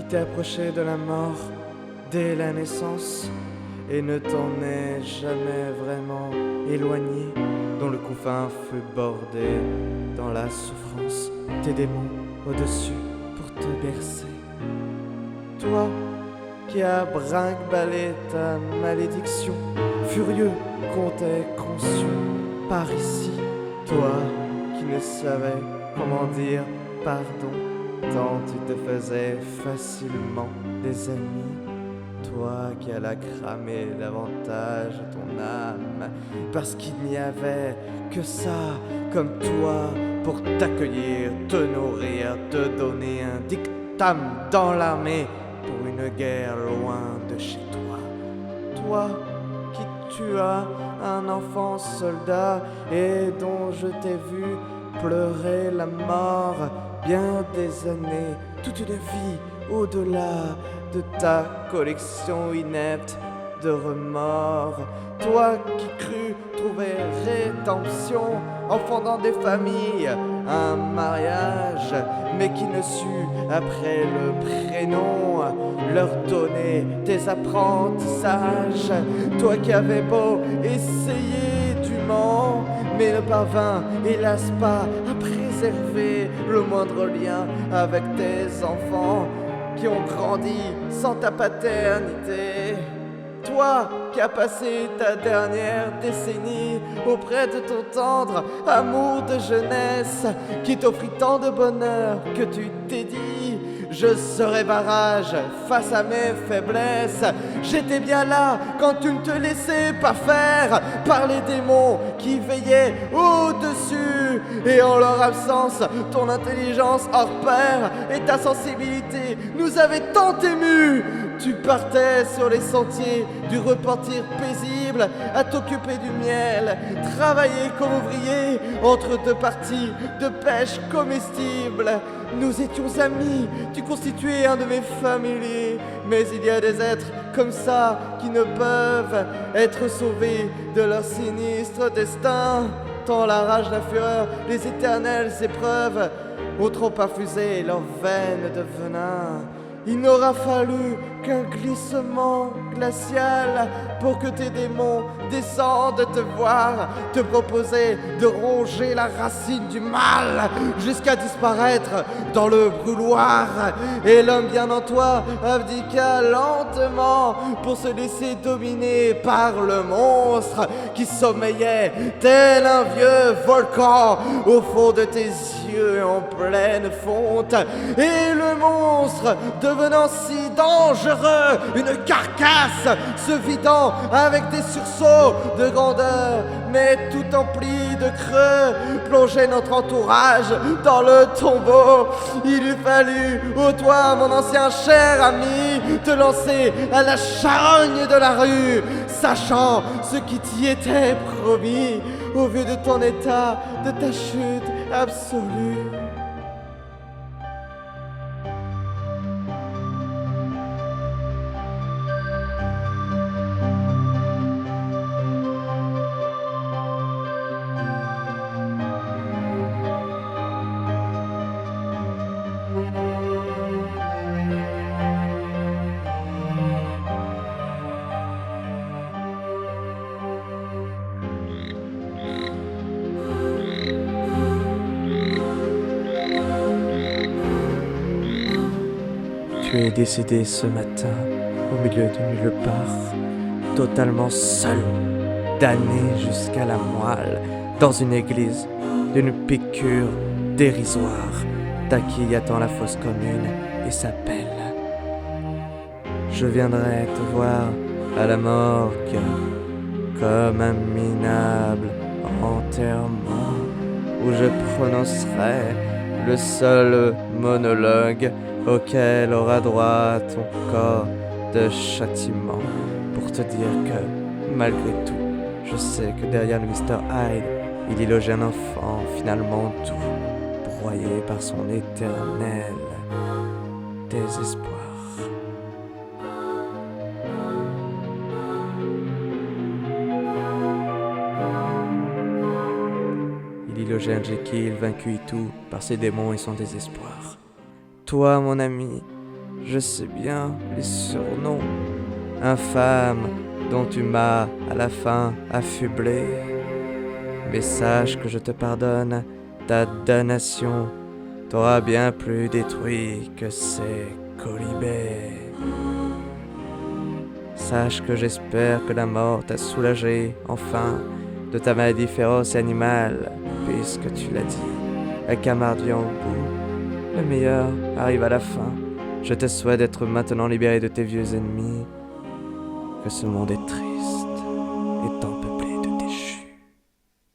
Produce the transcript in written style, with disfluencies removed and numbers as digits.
t'es approché de la mort dès la naissance et ne t'en est jamais vraiment éloigné, dont le couffin fut bordé dans la souffrance, tes démons au-dessus pour te bercer. Toi qui as brinque-ballé ta malédiction, furieux qu'on t'ait conçu par ici, toi qui ne savais comment dire pardon, tant tu te faisais facilement des amis. Toi qui allais cramer davantage ton âme, parce qu'il n'y avait que ça comme toi pour t'accueillir, te nourrir, te donner un dictam dans l'armée pour une guerre loin de chez toi. Toi qui tua un enfant soldat et dont je t'ai vu pleurer la mort bien des années, toute une vie au-delà de ta collection inepte de remords. Toi qui crus trouver rédemption en fondant des familles, un mariage, mais qui ne sut après le prénom leur donner des apprentissages. Toi qui avais beau essayer dûment, mais ne parvint hélas pas à préserver le moindre lien avec tes enfants qui ont grandi sans ta paternité. Toi qui as passé ta dernière décennie auprès de ton tendre amour de jeunesse, qui t'offrit tant de bonheur que tu t'es dit: je serai barrage face à mes faiblesses. J'étais bien là quand tu ne te laissais pas faire par les démons qui veillaient au-dessus, et en leur absence, ton intelligence hors pair et ta sensibilité nous avaient tant émus. Tu partais sur les sentiers du repentir paisible à t'occuper du miel, travailler comme ouvrier entre deux parties de pêche comestible. Nous étions amis, tu constituais un de mes familiers, mais il y a des êtres comme ça qui ne peuvent être sauvés de leur sinistre destin. Tant la rage, la fureur, les éternelles épreuves ont trop infusé leurs veines de venin. Il n'aura fallu qu'un glissement glacial pour que tes démons descendent te voir, te proposer de ronger la racine du mal jusqu'à disparaître dans le brûloir. Et l'homme bien en toi abdiqua lentement pour se laisser dominer par le monstre qui sommeillait tel un vieux volcan au fond de tes yeux en pleine fonte. Et le monstre devenant si dangereux, une carcasse se vidant avec des sursauts de grandeur, mais tout empli de creux, plongeait notre entourage dans le tombeau. Il eût fallu, ô toi, mon ancien cher ami, te lancer à la charogne de la rue, sachant ce qui t'y était promis, au vu de ton état, de ta chute absolue. Tu es décédé ce matin au milieu de nulle part, totalement seul, damné jusqu'à la moelle, dans une église d'une piqûre dérisoire, t'as qui attend la fosse commune et s'appelle. Je viendrai te voir à la morgue, comme un minable enterrement, où je prononcerai le seul monologue auquel aura droit ton corps de châtiment, pour te dire que, malgré tout, je sais que derrière le Mr. Hyde, il y logeait un enfant finalement doux, broyé par son éternel désespoir. Il y logeait un Jekyll vaincu et tout par ses démons et son désespoir. Toi, mon ami, je sais bien les surnoms infâmes dont tu m'as à la fin affublé. Mais sache que je te pardonne ta damnation, t'auras bien plus détruit que ces colibés. Sache que j'espère que la mort t'a soulagé, enfin, de ta maladie féroce et animale, puisque tu l'as dit, avec un mardian au bout. Le meilleur arrive à la fin. Je te souhaite d'être maintenant libéré de tes vieux ennemis, que ce monde est triste.